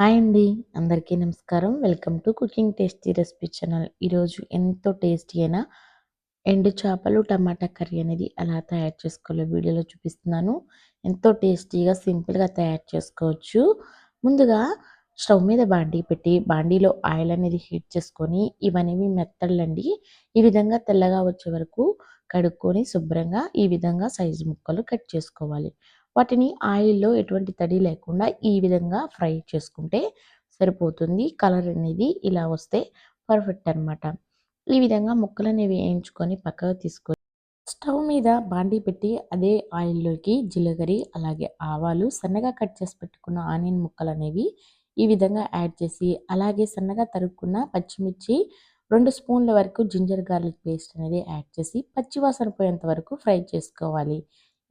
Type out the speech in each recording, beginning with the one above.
Hi అండి. అందరికీ నమస్కారం. Welcome to cooking tasty recipe channel. ఈరోజు ఎంతో టేస్టీ అయిన ఎండు చేపలు టమాటా కర్రీ అనేది ఎలా తయారు చేసుకోవాలో వీడియోలో చూపిస్తున్నాను. ఎంతో టేస్టీగా సింపుల్‌గా తయారు చేసుకోవచ్చు. ముందుగా స్టవ్ మీద బాండీ పెట్టి బాండీలో ఆయిల్ అనేది హీట్ చేసుకొని ఇవనేవి మెత్తళ్ళండి. ఈ విధంగా తెల్లగా వచ్చే వరకు కడుక్కొని శుభ్రంగా ఈ విధంగా సైజు ముక్కలు కట్ చేసుకోవాలి. వాటిని ఆయిల్‌లో ఎటువంటి తడి లేకుండా ఈ విధంగా ఫ్రై చేసుకుంటే సరిపోతుంది. కలర్ అనేది ఇలా వస్తే పర్ఫెక్ట్ అనమాట. ఈ విధంగా ముక్కలనేవి వేయించుకొని పక్కకు తీసుకొని స్టవ్ మీద బాండీ పెట్టి అదే ఆయిల్‌లోకి జీలకర్ర, అలాగే ఆవాలు, సన్నగా కట్ చేసి పెట్టుకున్న ఆనియన్ ముక్కలనేవి ఈ విధంగా యాడ్ చేసి, అలాగే సన్నగా తరుక్కున్న పచ్చిమిర్చి 2 స్పూన్ల వరకు జింజర్ గార్లిక్ పేస్ట్ అనేది యాడ్ చేసి పచ్చి వాసన పోయేంత వరకు ఫ్రై చేసుకోవాలి.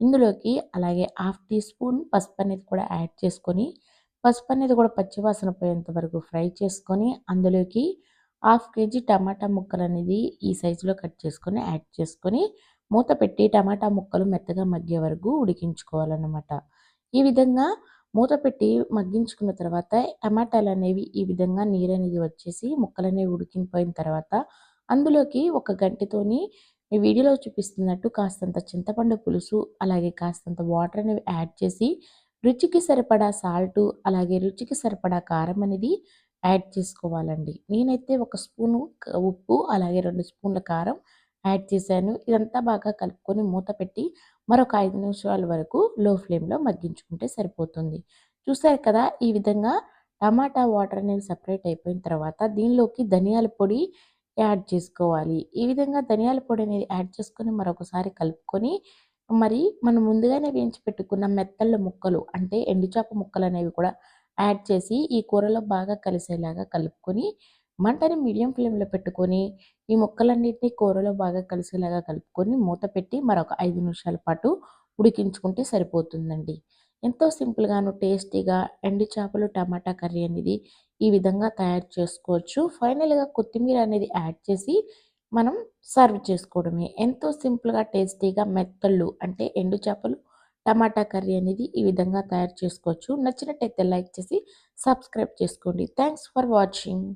ఇందులోకి అలాగే హాఫ్ టీ స్పూన్ పసుపు అనేది కూడా యాడ్ చేసుకొని, పసుపు అనేది కూడా పచ్చి వాసన పోయేంత వరకు ఫ్రై చేసుకొని, అందులోకి హాఫ్ కేజీ టమాటా ముక్కలనేది ఈ సైజులో కట్ చేసుకొని యాడ్ చేసుకొని, మూత పెట్టి టమాటా ముక్కలు మెత్తగా మగ్గే వరకు ఉడికించుకోవాలన్నమాట. ఈ విధంగా మూత పెట్టి మగ్గించుకున్న తర్వాత టమాటాలనేవి ఈ విధంగా నీరనేది వచ్చేసి ముక్కలనేవి ఉడికిపోయిన తర్వాత అందులోకి ఒక గంటెతోని ఈ వీడియోలో చూపిస్తున్నట్టు కాస్తంత చింతపండు పులుసు, అలాగే కాస్తంత వాటర్ అనేవి యాడ్ చేసి రుచికి సరిపడా సాల్టు, అలాగే రుచికి సరిపడా కారం అనేది యాడ్ చేసుకోవాలండి. నేనైతే ఒక స్పూను ఉప్పు, అలాగే 2 స్పూన్ల కారం యాడ్ చేశాను. ఇదంతా బాగా కలుపుకొని మూత పెట్టి మరొక 5 నిమిషాల వరకు లో ఫ్లేమ్‌లో మగ్గించుకుంటే సరిపోతుంది. చూసారు కదా! ఈ విధంగా టమాటా వాటర్ అనేవి సెపరేట్ అయిపోయిన తర్వాత దీనిలోకి ధనియాల పొడి యాడ్ చేసుకోవాలి. ఈ విధంగా ధనియాల పొడి అనేది యాడ్ చేసుకొని మరొకసారి కలుపుకొని, మరి మనం ముందుగానే వేయించి పెట్టుకున్న మెత్తళ్ళ ముక్కలు అంటే ఎండు చేప ముక్కలనేవి కూడా యాడ్ చేసి ఈ కూరలో బాగా కలిసేలాగా కలుపుకొని, మంటని మీడియం ఫ్లేమ్‌లో పెట్టుకొని, ఈ ముక్కలన్నిటిని కూరలో బాగా కలిసేలాగా కలుపుకొని మూత పెట్టి మరొక 5 నిమిషాల పాటు ఉడికించుకుంటే సరిపోతుందండి. ఎంతో సింపుల్‌గాను టేస్టీగా ఎండు చేపలు టమాటా కర్రీ అనేది ఈ విధంగా తయారు చేసుకోవచ్చు. ఫైనల్‌గా కొత్తిమీర అనేది యాడ్ చేసి మనం సర్వ్ చేసుకోవడమే. ఎంతో సింపుల్‌గా టేస్టీగా మెత్తళ్ళు అంటే ఎండు చేపలు టమాటా కర్రీ అనేది ఈ విధంగా తయారు చేసుకోవచ్చు. నచ్చినట్టయితే లైక్ చేసి సబ్స్క్రైబ్ చేసుకోండి. Thanks for watching.